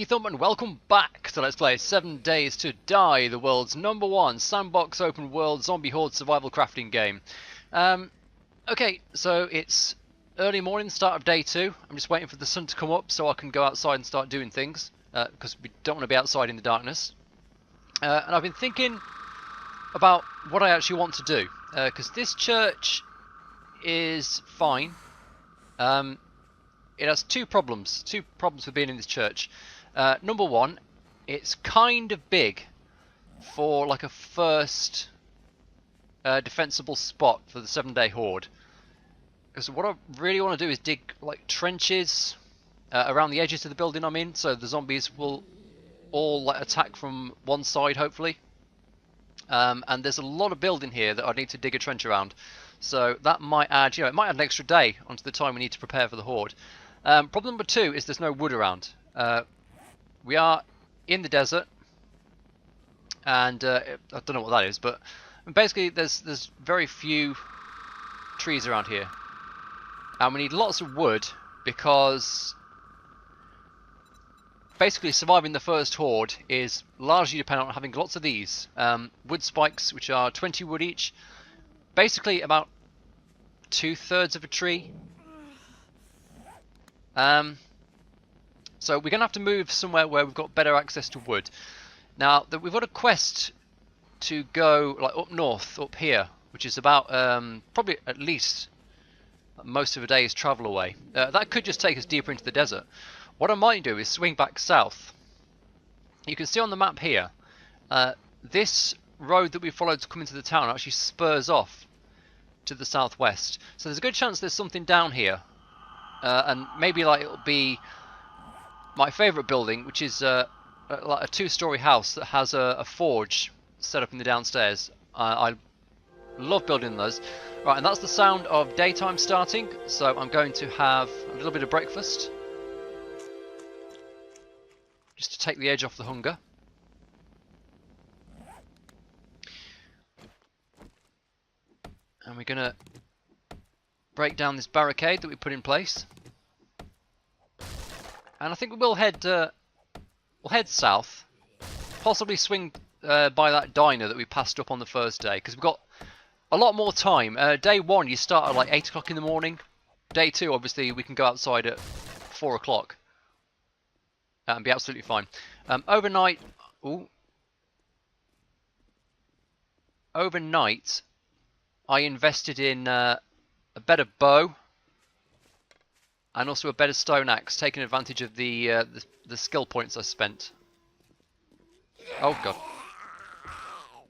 EkkiThump and welcome back to Let's Play 7 Days to Die, the world's #1 sandbox open world zombie horde survival crafting game. Okay, so it's early morning, start of day 2. I'm just waiting for the sun to come up so I can go outside and start doing things, because we don't want to be outside in the darkness. And I've been thinking about what I actually want to do, because this church is fine. It has two problems with being in this church. Number one, it's kind of big for like a first defensible spot for the 7-day horde. Because what I really want to do is dig like trenches around the edges of the building I'm in, so the zombies will all like attack from one side hopefully. And there's a lot of building here that I need to dig a trench around. So that might add, it might add an extra day onto the time we need to prepare for the horde. Problem number 2 is there's no wood around. We are in the desert, and I don't know what that is, but basically there's very few trees around here, and we need lots of wood because basically surviving the first horde is largely dependent on having lots of these wood spikes, which are 20 wood each. Basically about 2/3 of a tree. So we're going to have to move somewhere where we've got better access to wood. Now, we've got a quest to go like up north, up here, which is about probably at least most of a day's travel away. That could just take us deeper into the desert. What I might do is swing back south. You can see on the map here, this road that we followed to come into the town actually spurs off to the southwest. So there's a good chance there's something down here. And maybe like it'll be my favourite building, which is like a 2-story house that has a forge set up in the downstairs. I love building those. Right, and that's the sound of daytime starting. So I'm going to have a little bit of breakfast, just to take the edge off the hunger. And we're gonna break down this barricade that we put in place. And I think we'll head south, possibly swing by that diner that we passed up on the first day, because we've got a lot more time. Day 1 you start at like 8 o'clock in the morning. Day 2 obviously we can go outside at 4 o'clock and be absolutely fine. Overnight, I invested in a better bow and also a better stone axe, taking advantage of the skill points I spent. Oh god.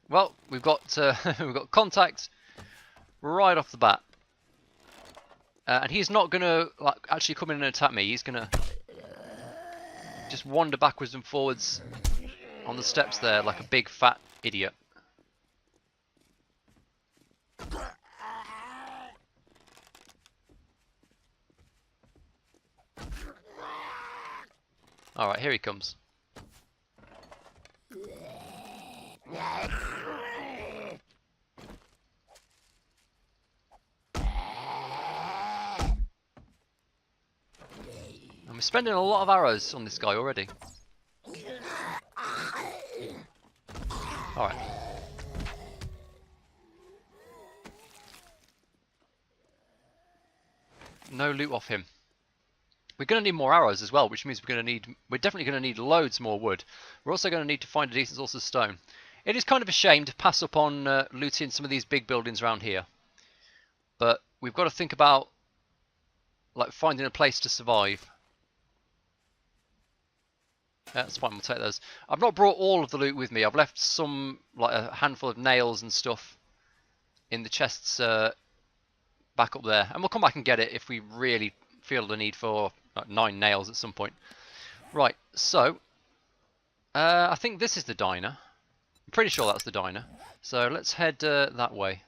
Well, we've got we've got contact right off the bat, and he's not gonna like actually come in and attack me. He's gonna just wander backwards and forwards on the steps there like a big fat idiot. Alright, here he comes. And we're spending a lot of arrows on this guy already. Alright. No loot off him. We're going to need more arrows as well, which means we're definitely going to need loads more wood. We're also going to need to find a decent source of stone. It is kind of a shame to pass up on looting some of these big buildings around here, but we've got to think about like finding a place to survive. That's fine, we'll take those. I've not brought all of the loot with me. I've left some, like a handful of nails and stuff in the chests back up there, and we'll come back and get it if we really feel the need for like 9 nails at some point. Right, so I think this is the diner. I'm pretty sure that's the diner. So let's head that way.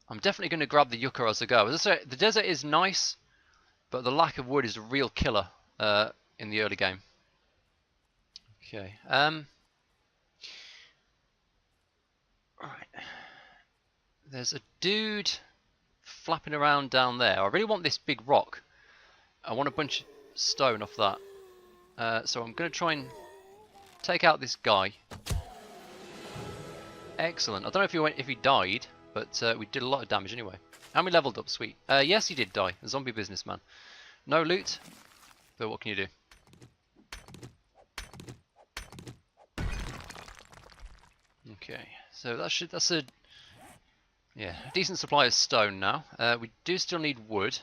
I'm definitely going to grab the yucca as I go. As I say, the desert is nice, but the lack of wood is a real killer in the early game. Okay. Right. There's a dude flapping around down there. I really want this big rock. I want a bunch of stone off that. So I'm going to try and take out this guy. Excellent. I don't know if he died, but we did a lot of damage anyway. And we leveled up, sweet. Yes, he did die. A zombie businessman. No loot, but what can you do? Okay, so that's a decent supply of stone now. We do still need wood.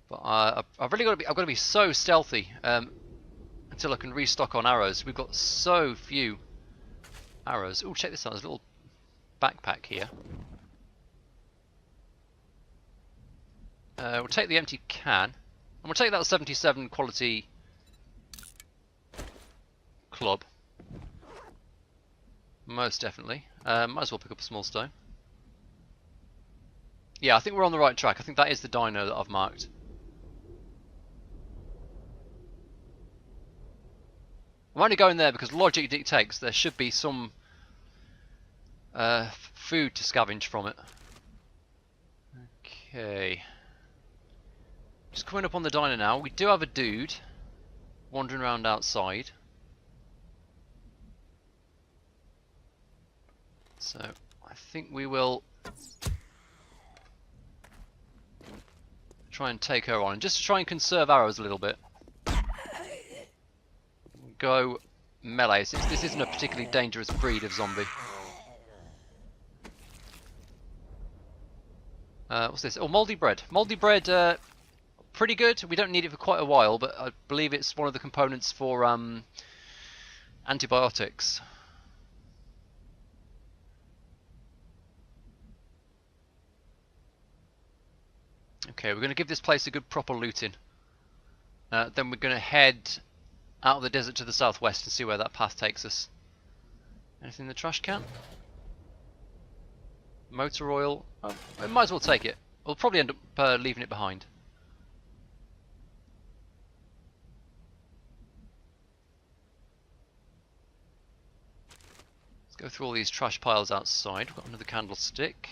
But I've really I've got to be so stealthy until I can restock on arrows. We've got so few arrows. Oh, check this out! There's a little backpack here. We'll take the empty can, and we'll take that 77 quality club. Most definitely. Might as well pick up a small stone. Yeah, I think we're on the right track. I think that is the dino that I've marked. I'm only going there because logic dictates there should be some food to scavenge from it. Okay. Just coming up on the diner now. We do have a dude wandering around outside. So I think we will try and take her on. And just to try and conserve arrows a little bit. Go melee, since this isn't a particularly dangerous breed of zombie. What's this? Oh, mouldy bread. Mouldy bread, pretty good. We don't need it for quite a while, but I believe it's one of the components for antibiotics. Okay, we're going to give this place a good proper looting. Then we're going to head out of the desert to the southwest and see where that path takes us. Anything in the trash can? Motor oil. Oh, we might as well take it. We'll probably end up leaving it behind. Let's go through all these trash piles outside. We've got another candlestick.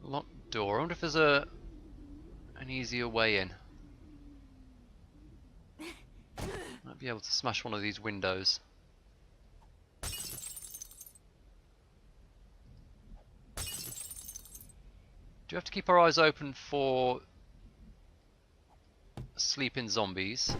Locked door. I wonder if there's an easier way in. Might be able to smash one of these windows. Do we have to keep our eyes open for sleeping zombies?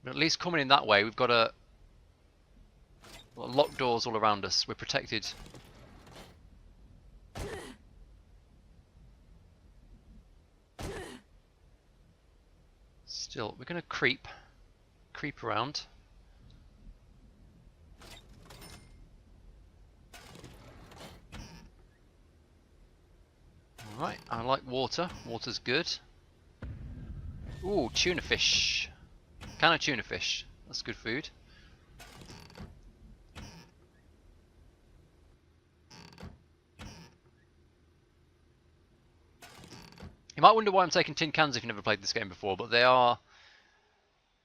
But at least coming in that way, we've got locked doors all around us. We're protected. Still, we're going to creep around. Alright, I like water. Water's good. Ooh, tuna fish. Can of tuna fish. That's good food. You might wonder why I'm taking tin cans if you've never played this game before, but they are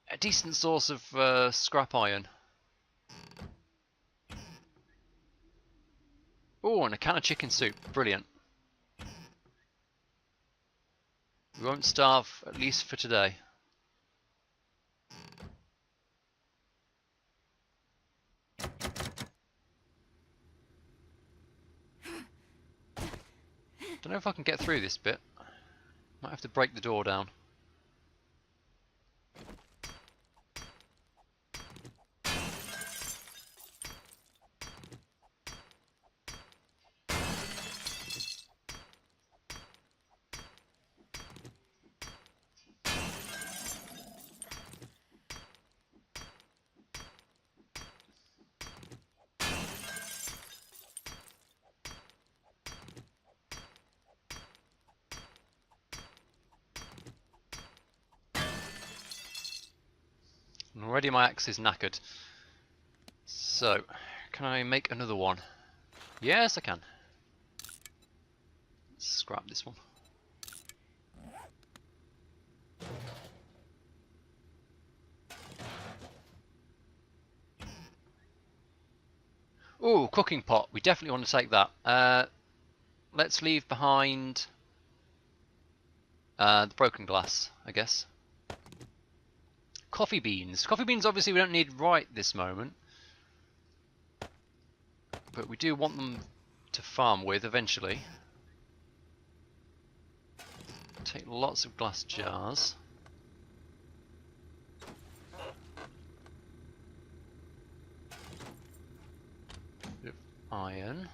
a decent source of scrap iron. Oh, and a can of chicken soup. Brilliant. We won't starve, at least for today. Don't know if I can get through this bit. Might have to break the door down. Already my axe is knackered. So, can I make another one? Yes, I can. Let's scrap this one. Ooh, cooking pot. We definitely want to take that. Let's leave behind the broken glass, I guess. Coffee beans. Coffee beans obviously we don't need right this moment. But we do want them to farm with eventually. Take lots of glass jars. Bit of iron.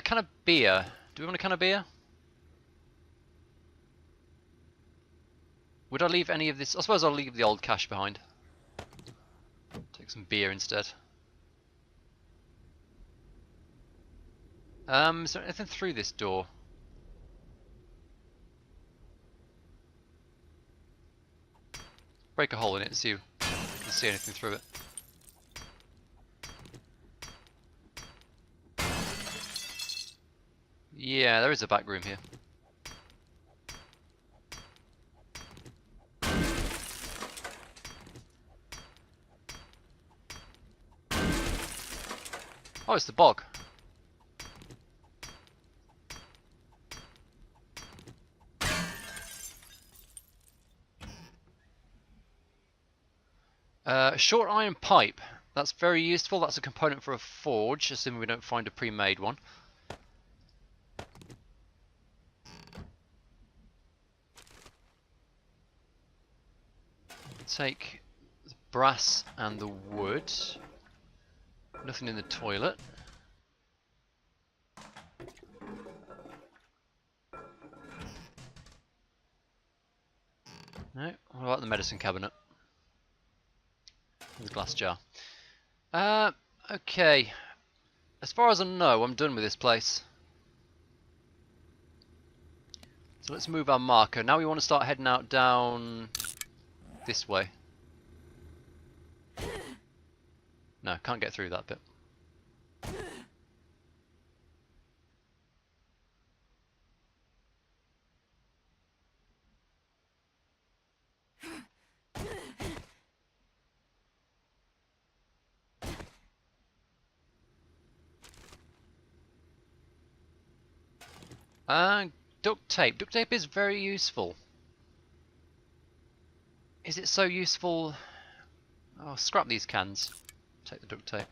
Can of beer. Do we want a can of beer? Would I leave any of this? I suppose I'll leave the old cash behind. Take some beer instead. Is there anything through this door? Break a hole in it and see if you can see anything through it. Yeah, there is a back room here. Oh, it's the bog. Short iron pipe. That's very useful. That's a component for a forge, assuming we don't find a pre-made one. Take the brass and the wood. Nothing in the toilet. No. What about the medicine cabinet? The glass jar. Okay. As far as I know, I'm done with this place. So let's move our marker. Now we want to start heading out down this way. No, can't get through that bit. Duct tape. Duct tape is very useful. Is it so useful? Oh, scrap these cans. Take the duct tape.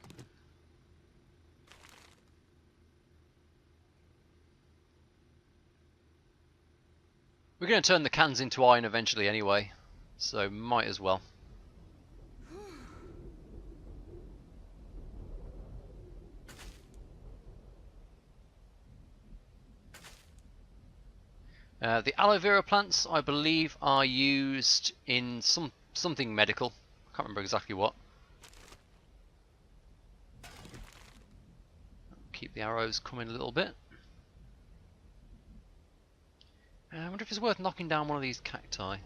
We're going to turn the cans into iron eventually anyway, so might as well. The aloe vera plants, I believe, are used in something medical. I can't remember exactly what. Keep the arrows coming a little bit. I wonder if it's worth knocking down one of these cacti.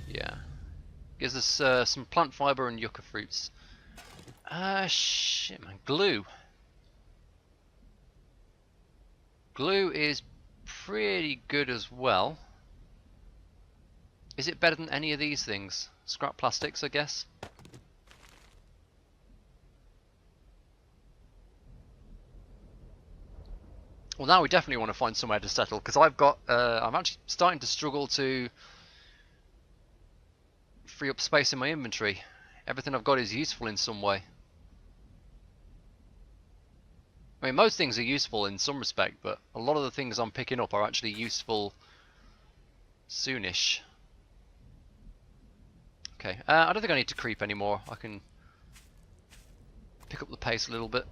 Yeah. Gives us some plant fibre and yucca fruits. Shit man, glue. Glue is pretty good as well. Is it better than any of these things? Scrap plastics, I guess. Well, now we definitely want to find somewhere to settle, because I'm actually starting to struggle to free up space in my inventory. Everything I've got is useful in some way. I mean, most things are useful in some respect, but a lot of the things I'm picking up are actually useful soonish. Okay, I don't think I need to creep anymore. I can pick up the pace a little bit.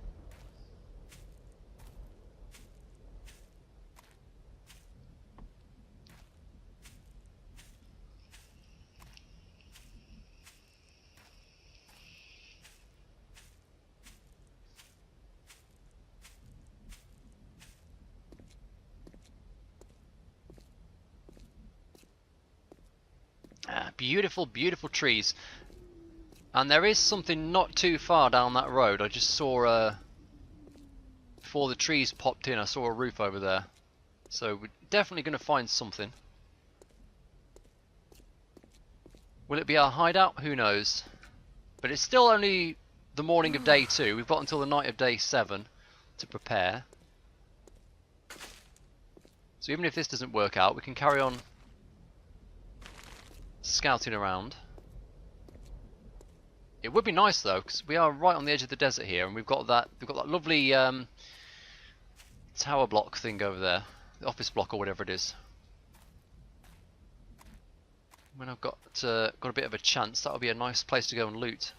Beautiful, beautiful trees. And there is something not too far down that road. I just saw, before the trees popped in, I saw a roof over there. So we're definitely going to find something. Will it be our hideout? Who knows. But it's still only the morning of day 2. We've got until the night of day 7 to prepare. So even if this doesn't work out, we can carry on scouting around. It would be nice though, because we are right on the edge of the desert here, and we've got that lovely tower block thing over there, the office block or whatever it is. When I've got a bit of a chance, that would be a nice place to go and loot.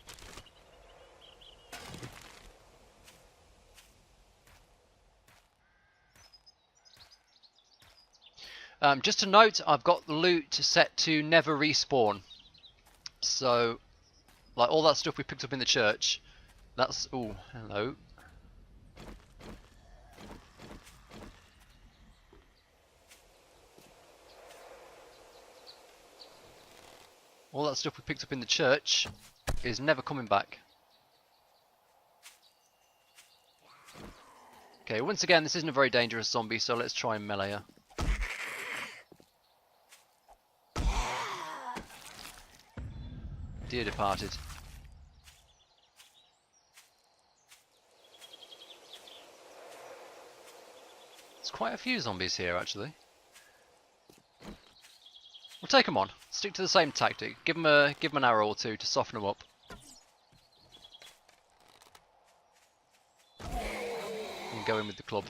Just to note, I've got the loot set to never respawn. So, like all that stuff we picked up in the church, that's... oh, hello. All that stuff we picked up in the church is never coming back. Okay, once again, this isn't a very dangerous zombie, so let's try and melee her. Dear departed. There's quite a few zombies here, actually. We'll take them on. Stick to the same tactic. Give them an arrow or two to soften them up. And go in with the club.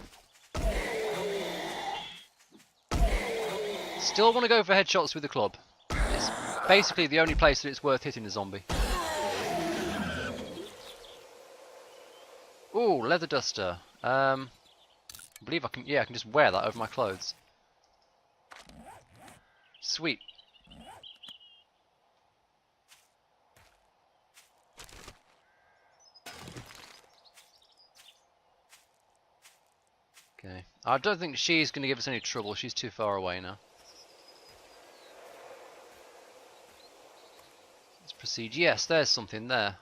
Still want to go for headshots with the club. It's basically the only place that it's worth hitting a zombie. Ooh, leather duster. I believe I can. Yeah, I can just wear that over my clothes. Sweet. Okay. I don't think she's going to give us any trouble. She's too far away now. Let's proceed. Yes, there's something there.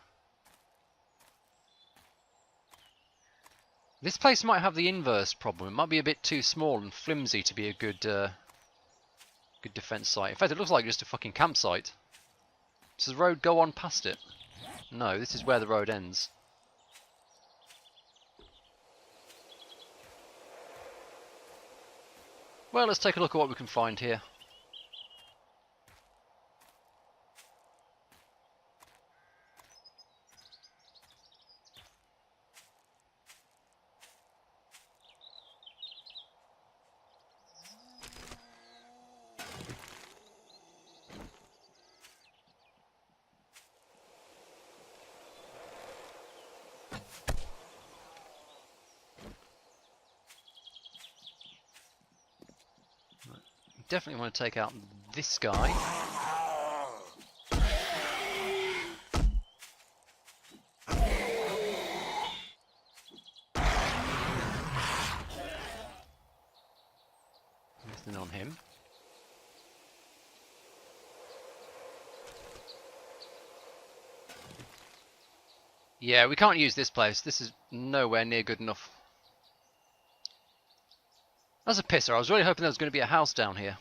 This place might have the inverse problem. It might be a bit too small and flimsy to be a good defense site. In fact, it looks like just a fucking campsite. Does the road go on past it? No, this is where the road ends. Well, let's take a look at what we can find here. Definitely want to take out this guy. Nothing on him. Yeah, we can't use this place. This is nowhere near good enough. That's a pisser. I was really hoping there was going to be a house down here.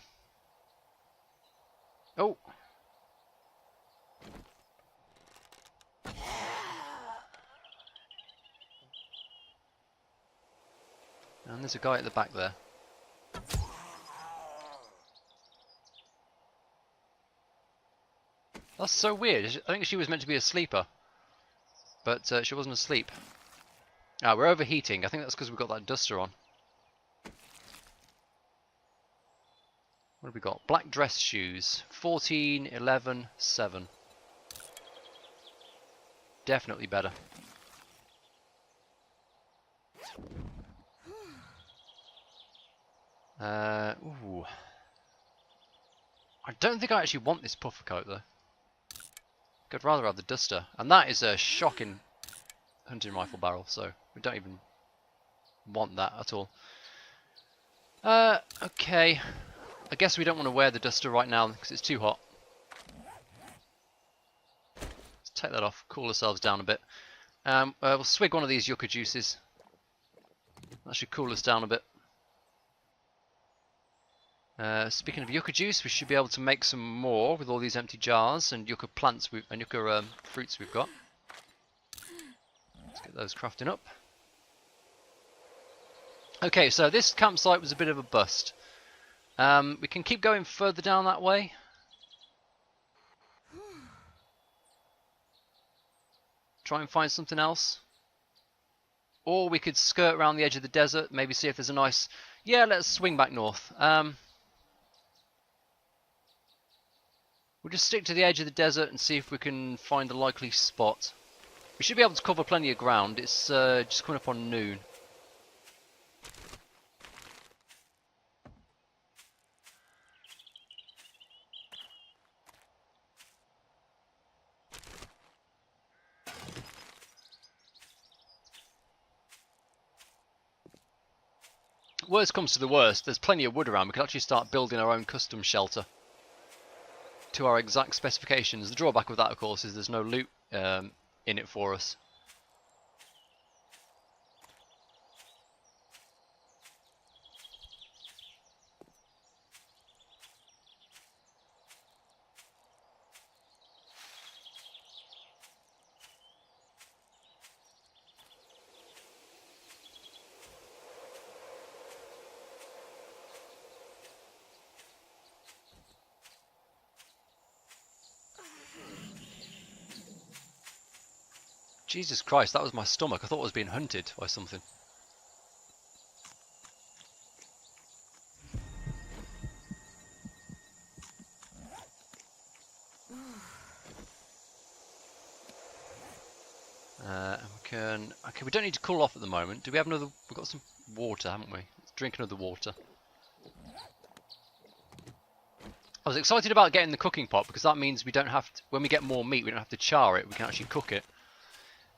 Oh. And there's a guy at the back there. That's so weird. I think she was meant to be a sleeper. But she wasn't asleep. Ah, we're overheating. I think that's because we've got that duster on. What have we got? Black dress shoes. 14, 11, 7. Definitely better. Ooh. I don't think I actually want this puffer coat though. I'd rather have the duster. And that is a shocking hunting rifle barrel, so we don't even want that at all. Okay. I guess we don't want to wear the duster right now because it's too hot. take that off, cool ourselves down a bit. We'll swig one of these yucca juices. That should cool us down a bit. Speaking of yucca juice, we should be able to make some more with all these empty jars and yucca plants and yucca fruits we've got. Let's get those crafting up. Okay, so this campsite was a bit of a bust. We can keep going further down that way. Try and find something else. Or we could skirt around the edge of the desert, maybe see if there's a nice... Yeah, let's swing back north. We'll just stick to the edge of the desert and see if we can find a likely spot. We should be able to cover plenty of ground. It's just coming up on noon. Worst comes to the worst, there's plenty of wood around. We could actually start building our own custom shelter to our exact specifications. The drawback of that, of course, is there's no loot in it for us. Jesus Christ, that was my stomach. I thought I was being hunted by something. Okay, we don't need to cool off at the moment. Do we have another? We've got some water, haven't we? Let's drink another water. I was excited about getting the cooking pot because that means we don't have to, when we get more meat, we don't have to char it. We can actually cook it.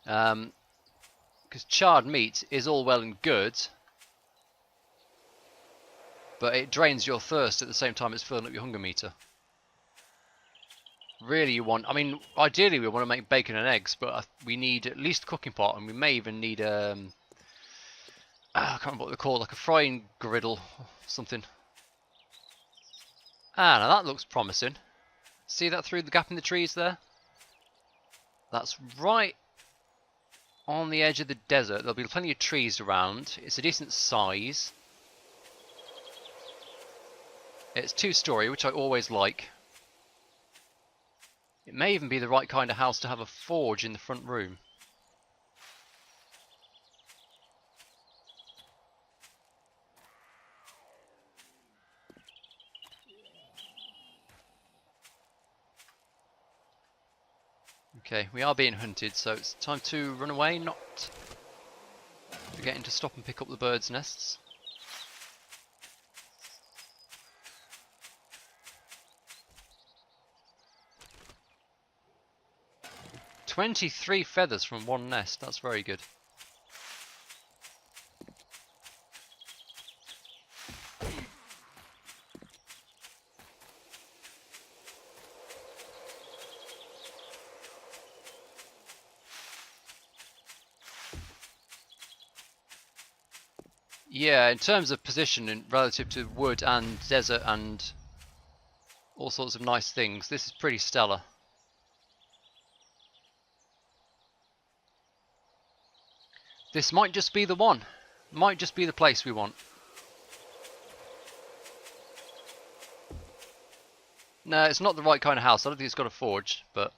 Because charred meat is all well and good, but it drains your thirst at the same time it's filling up your hunger meter. Really, you want, I mean, ideally we want to make bacon and eggs, but we need at least a cooking pot, and we may even need I can't remember what they're called, like a frying griddle or something. Ah, now that looks promising. See that through the gap in the trees there? That's right on the edge of the desert. There'll be plenty of trees around. It's a decent size. It's 2-story, which I always like. It may even be the right kind of house to have a forge in the front room. Okay, we are being hunted, so it's time to run away, not forgetting to stop and pick up the birds' nests. "23 feathers from one nest, that's very good. Yeah, in terms of position and relative to wood and desert and all sorts of nice things, this is pretty stellar. This might just be the one. Might just be the place we want. No, it's not the right kind of house. I don't think it's got a forge, but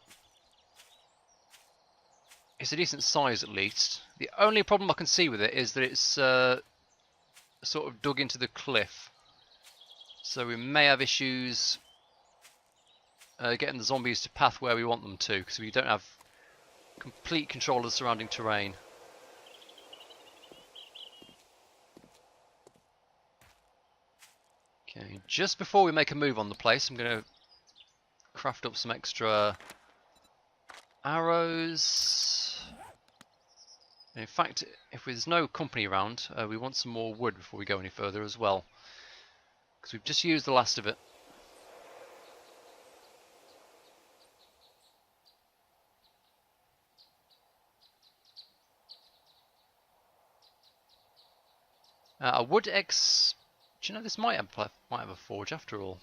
it's a decent size at least. The only problem I can see with it is that it's sort of dug into the cliff, so we may have issues getting the zombies to path where we want them to, because we don't have complete control of the surrounding terrain. Okay, just before we make a move on the place, I'm going to craft up some extra arrows. In fact, if there's no company around, we want some more wood before we go any further as well, because we've just used the last of it. I would ex... Do you know this might have a forge after all?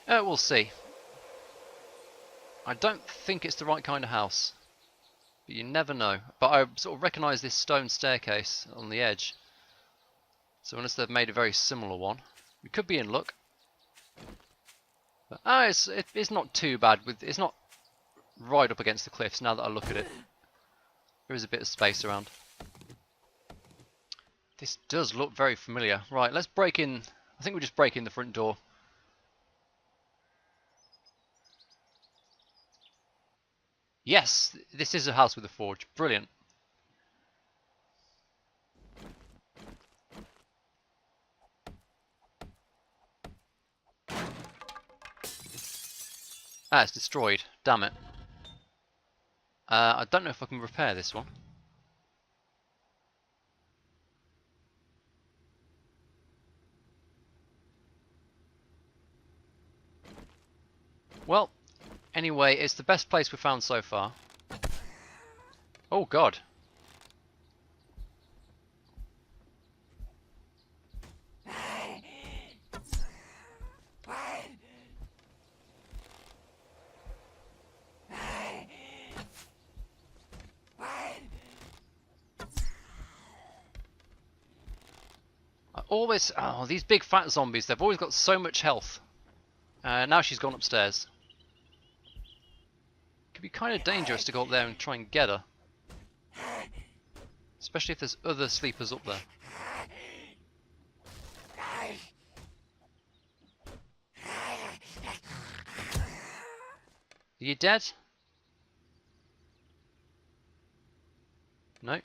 We'll see. I don't think it's the right kind of house, but you never know. But I sort of recognise this stone staircase on the edge, so unless they've made a very similar one, we could be in luck. But, it's not too bad. It's not right up against the cliffs. Now that I look at it, there is a bit of space around. This does look very familiar. Right, let's break in. I think we'll just break in the front door. Yes, this is a house with a forge. Brilliant. Ah, it's destroyed. Damn it. I don't know if I can repair this one. Well, anyway, it's the best place we've found so far. Oh god. Oh, these big fat zombies, they've always got so much health. Now she's gone upstairs. Could be kind of dangerous to go up there and try and get her. Especially if there's other sleepers up there. Are you dead? No.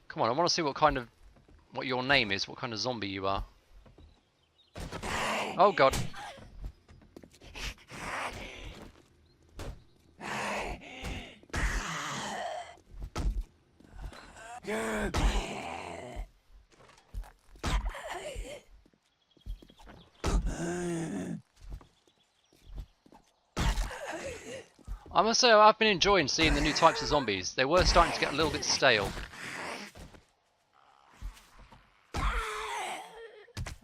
Come on, I want to see what your name is, what kind of zombie you are. Oh god. I must say, I've been enjoying seeing the new types of zombies. They were starting to get a little bit stale.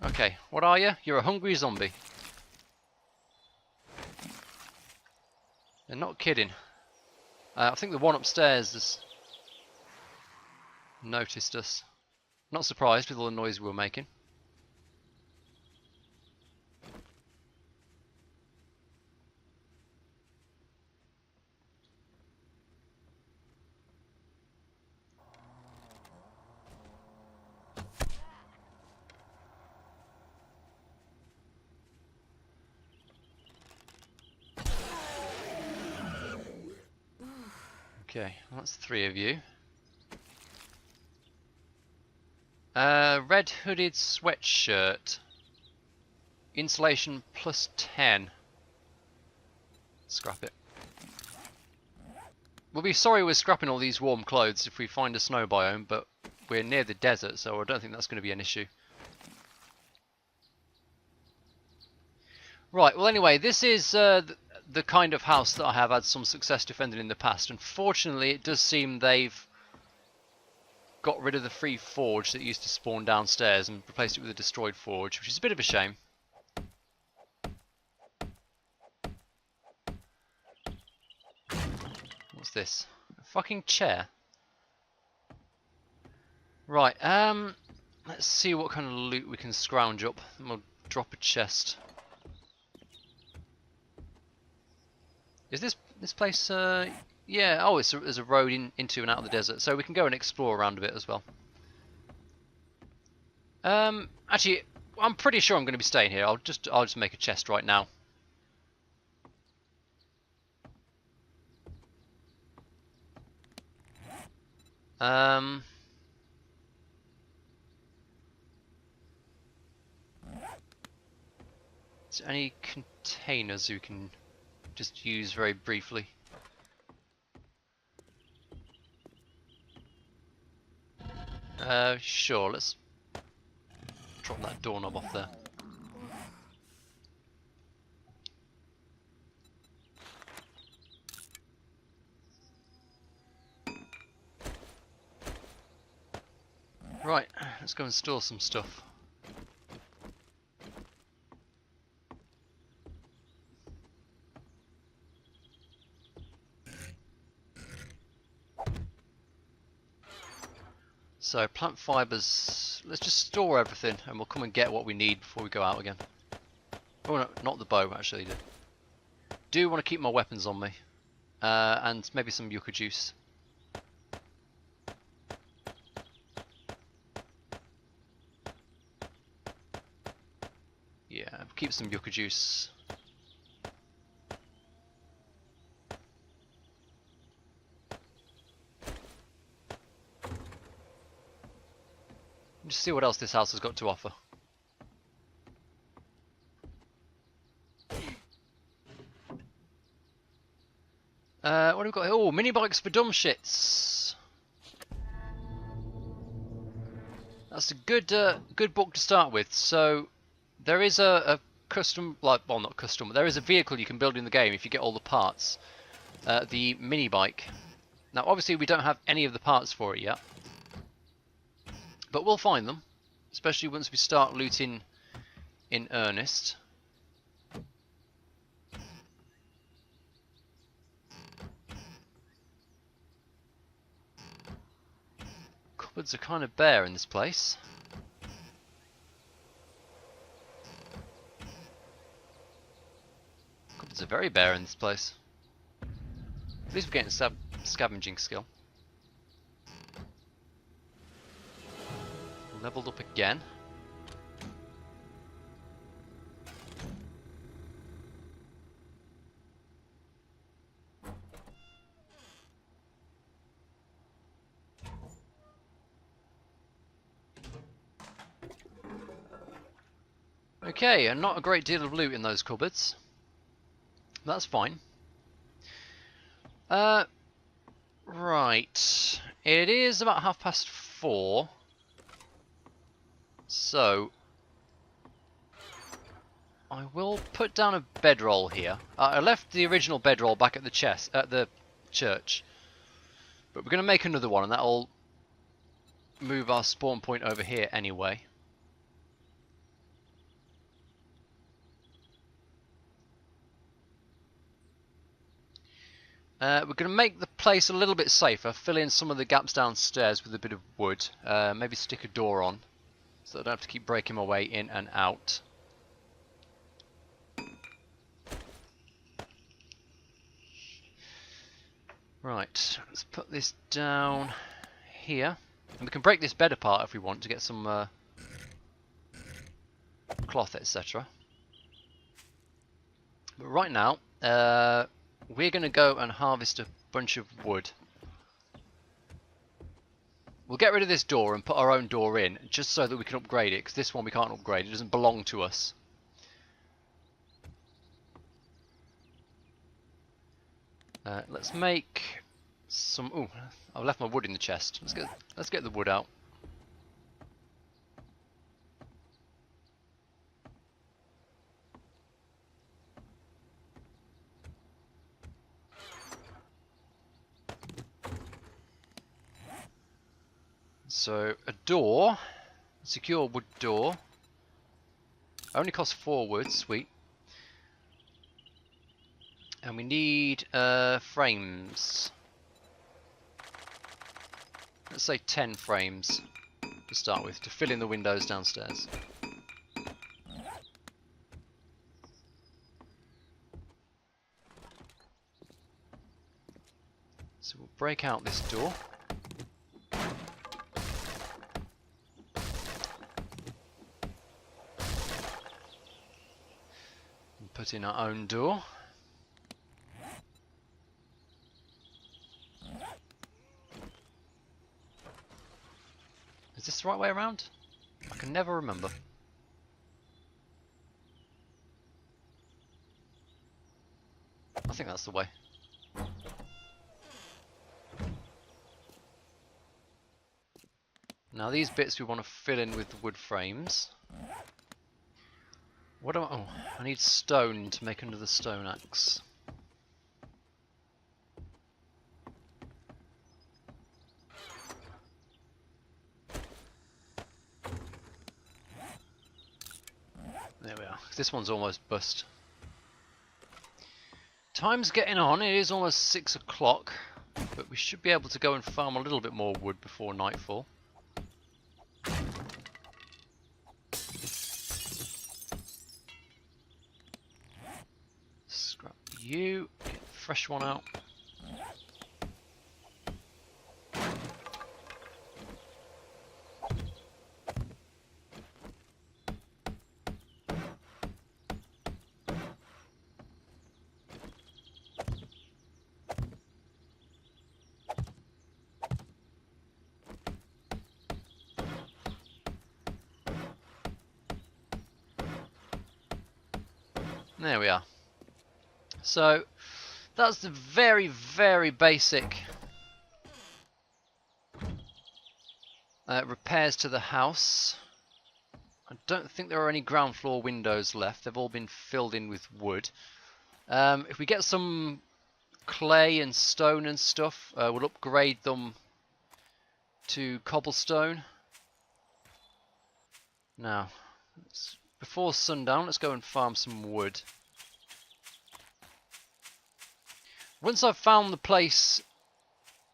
Okay, what are you? You're a hungry zombie. They're not kidding. I think the one upstairs has noticed us. Not surprised with all the noise we were making. Okay, well, that's 3 of you. Red hooded sweatshirt. Insulation +10. Scrap it. We'll be sorry we're scrapping all these warm clothes if we find a snow biome, but we're near the desert, so I don't think that's going to be an issue. Right, well anyway, this is the kind of house that I have had some success defending in the past. Unfortunately, it does seem they've got rid of the free forge that used to spawn downstairs and replaced it with a destroyed forge, which is a bit of a shame. What's this? A fucking chair. Right, let's see what kind of loot we can scrounge up, and we'll drop a chest. Is this place, yeah, oh, there's a road into and out of the desert, so we can go and explore around a bit as well. Actually, I'm pretty sure I'm going to be staying here. I'll just make a chest right now. Is there any containers we can just use very briefly? Sure, let's drop that doorknob off there. Right, let's go and store some stuff. So, plant fibres, let's just store everything and we'll come and get what we need before we go out again. Oh no, not the bow actually. Do want to keep my weapons on me. And maybe some yucca juice. Yeah, keep some yucca juice. Just see what else this house has got to offer. What have we got here? Oh, mini bikes for dumb shits. That's a good book to start with. So there is a custom, well, not custom, but there is a vehicle you can build in the game if you get all the parts. The mini bike. Now, obviously, we don't have any of the parts for it yet, but we'll find them, especially once we start looting in earnest. Cupboards are kind of bare in this place. Cupboards are very bare in this place. At least we're getting scavenging skill. Leveled up again. Okay, and not a great deal of loot in those cupboards. That's fine. Right. It is about 4:30. So I will put down a bedroll here. I left the original bedroll back at the church. But we're going to make another one, and that'll move our spawn point over here anyway. We're going to make the place a little bit safer, fill in some of the gaps downstairs with a bit of wood, maybe stick a door on, so I don't have to keep breaking my way in and out. Right, let's put this down here, and we can break this bed apart if we want to get some cloth, etc. But right now, we're going to go and harvest a bunch of wood. We'll get rid of this door and put our own door in, just so that we can upgrade it, because this one we can't upgrade, it doesn't belong to us. Let's make some... Ooh, I've left my wood in the chest. Let's get the wood out. So, a door, a secure wood door, only costs 4 wood, sweet. And we need frames. Let's say 10 frames to start with, to fill in the windows downstairs. So we'll break out this door. Put in our own door. Is this the right way around? I can never remember. I think that's the way. Now these bits we want to fill in with the wood frames. What do I... Oh, I need stone to make another stone axe. There we are. This one's almost bust. Time's getting on. It is almost 6 o'clock, but we should be able to go and farm a little bit more wood before nightfall. Scrap you. Get a fresh one out. There we are. So that's the very, very basic repairs to the house. I don't think there are any ground floor windows left. They've all been filled in with wood. If we get some clay and stone and stuff, we'll upgrade them to cobblestone. Now, before sundown, let's go and farm some wood. Once I've found the place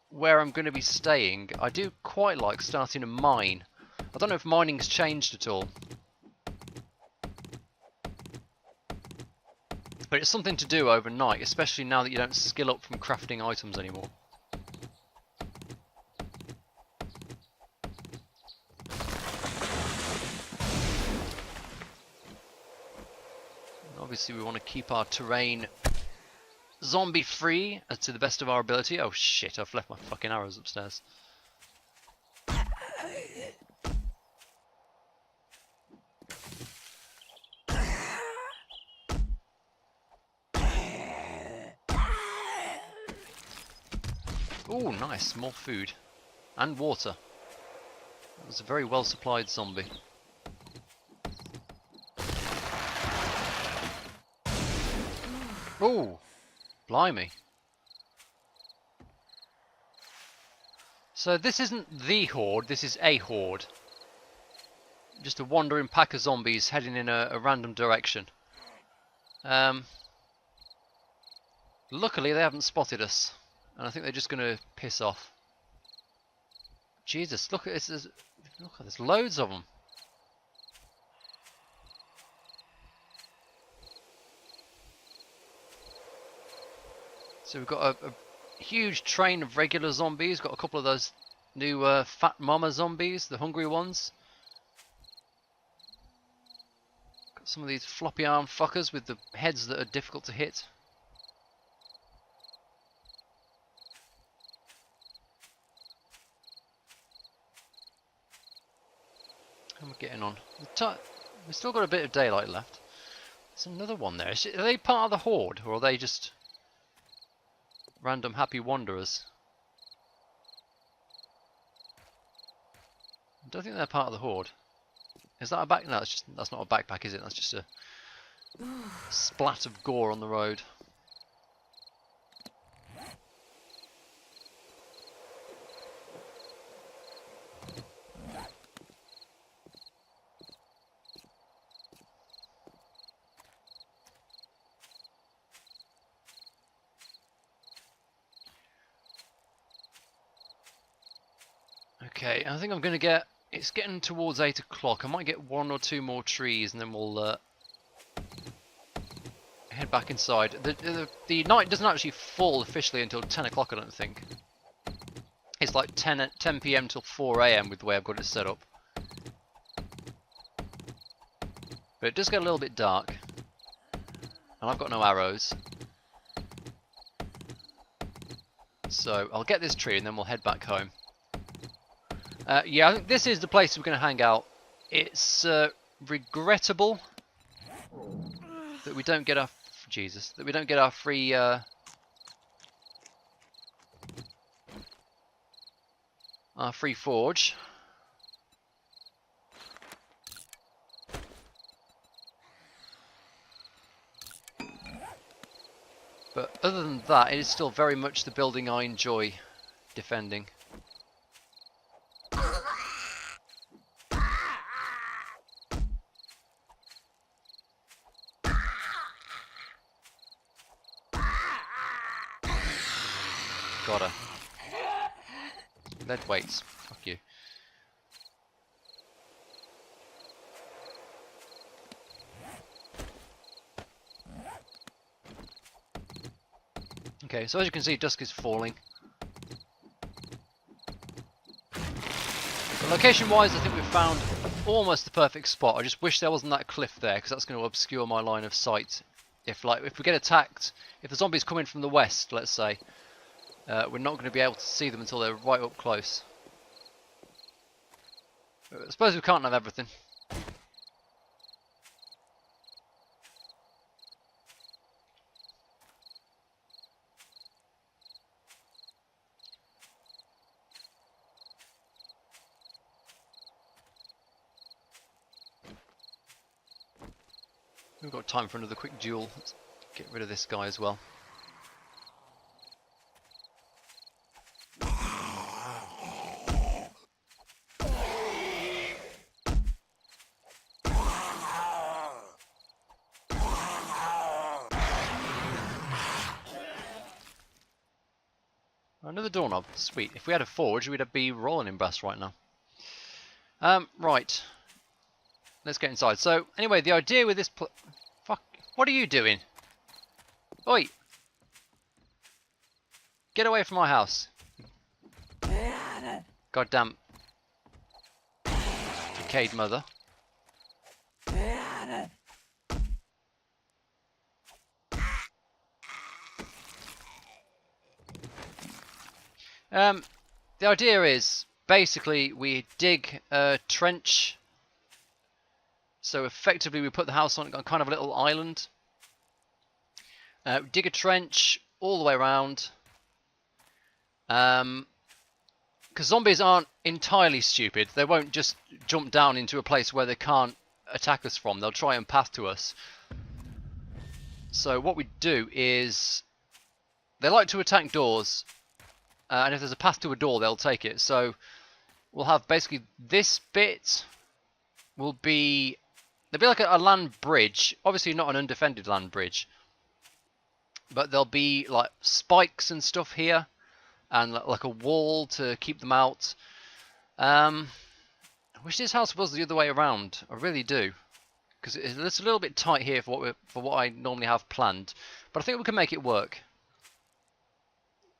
where I'm going to be staying, I do quite like starting a mine. I don't know if mining's changed at all, but it's something to do overnight, especially now that you don't skill up from crafting items anymore. Obviously we want to keep our terrain zombie free to the best of our ability. Oh shit, I've left my fucking arrows upstairs. Oh nice, more food. And water. That was a very well supplied zombie. Oh, blimey. So this isn't the horde, this is a horde. Just a wandering pack of zombies heading in a random direction. Luckily they haven't spotted us, and I think they're just going to piss off. Jesus, look at this, there's loads of them. So we've got a huge train of regular zombies. Got a couple of those new fat Momma zombies, the hungry ones. Got some of these floppy arm fuckers with the heads that are difficult to hit. How are we getting on? We've still got a bit of daylight left. There's another one there. Are they part of the horde, or are they just random happy wanderers? I don't think they're part of the horde. Is that a back? No, that's not a backpack, is it? That's just a splat of gore on the road. Okay, I think I'm going to get... It's getting towards 8 o'clock. I might get 1 or 2 more trees and then we'll head back inside. The night doesn't actually fall officially until 10 o'clock, I don't think. It's like 10 PM till 4 AM with the way I've got it set up. But it does get a little bit dark. And I've got no arrows. So I'll get this tree and then we'll head back home. Yeah, I think this is the place we're going to hang out. It's regrettable that we don't get our that we don't get our free forge. But other than that, it is still very much the building I enjoy defending. Got her. Lead weights. Fuck you. Okay, so as you can see, dusk is falling. But location-wise, I think we've found almost the perfect spot. I just wish there wasn't that cliff there, because that's going to obscure my line of sight. If we get attacked, if the zombies come in from the west, let's say, we're not going to be able to see them until they're right up close. I suppose we can't have everything. We've got time for another quick duel. Let's get rid of this guy as well. Another doorknob. Sweet. If we had a forge, we'd be rolling in brass right now. Right. Let's get inside. So, anyway, the idea with this... Fuck. What are you doing? Oi! Get away from my house. Goddamn. Decayed mother. The idea is, basically, we dig a trench. So effectively we put the house on kind of a little island. Dig a trench all the way around. Because zombies aren't entirely stupid. They won't just jump down into a place where they can't attack us from. They'll try and path to us. So what we do is, they like to attack doors. And if there's a path to a door, they'll take it. So we'll have basically this bit will be... There'll be like a land bridge. Obviously not an undefended land bridge. But there'll be like spikes and stuff here. And like a wall to keep them out. I wish this house was the other way around. I really do. Because it's a little bit tight here for what I normally have planned. But I think we can make it work.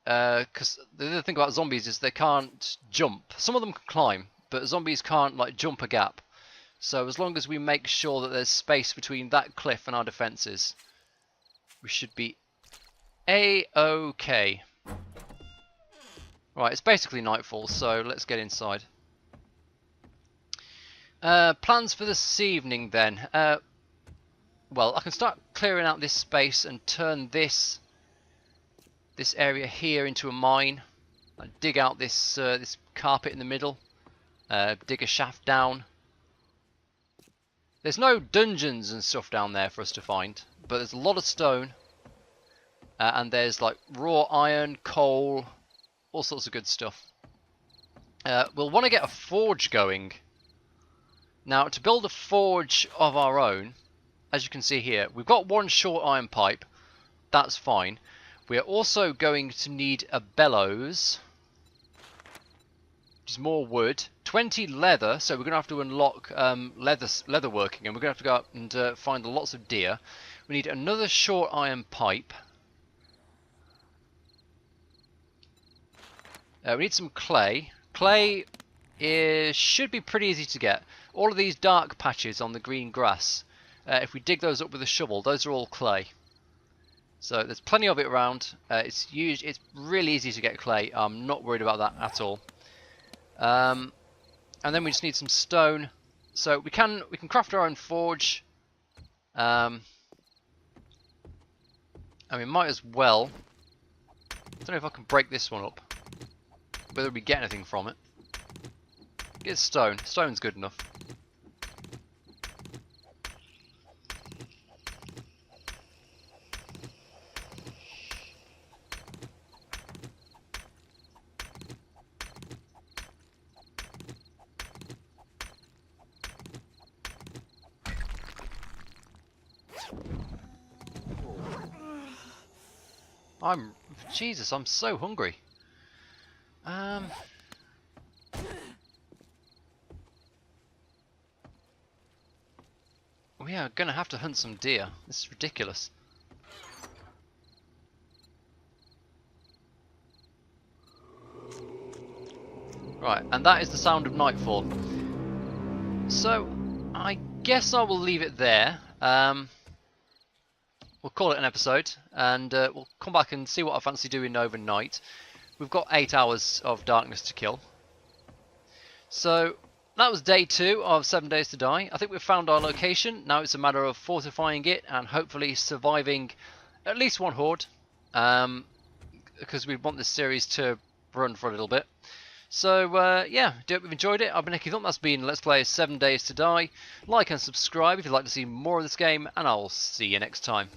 Because the other thing about zombies is they can't jump. Some of them can climb, but zombies can't like jump a gap. So as long as we make sure that there's space between that cliff and our defences, we should be A-okay. Right, it's basically nightfall, so let's get inside. Plans for this evening then. Well, I can start clearing out this space and turn this area here into a mine. Dig out this this carpet in the middle. Dig a shaft down. There's no dungeons and stuff down there for us to find, but there's a lot of stone. And there's like raw iron, coal, all sorts of good stuff. We'll want to get a forge going. Now, to build a forge of our own, as you can see here, we've got one short iron pipe. That's fine. We are also going to need a bellows, which is more wood, 20 leather, so we're going to have to unlock leather working, and we're going to have to go out and find lots of deer. We need another short iron pipe. We need some clay. Clay should be pretty easy to get. All of these dark patches on the green grass, if we dig those up with a shovel, those are all clay. So there's plenty of it around. It's really easy to get clay. I'm not worried about that at all. And then we just need some stone. So we can craft our own forge. And we might as well. I don't know if I can break this one up. Whether we get anything from it. Get stone. Stone's good enough. Jesus, I'm so hungry. We are gonna have to hunt some deer. This is ridiculous. Right, and that is the sound of nightfall. So, I guess I will leave it there. We'll call it an episode, and we'll come back and see what I fancy doing overnight. We've got 8 hours of darkness to kill. So, that was day 2 of 7 Days to Die. I think we've found our location. Now it's a matter of fortifying it and hopefully surviving at least one horde. Because we want this series to run for a little bit. So, yeah, do hope you've enjoyed it. I've been EkkiThump. That's been Let's Play 7 Days to Die. Like and subscribe if you'd like to see more of this game, and I'll see you next time.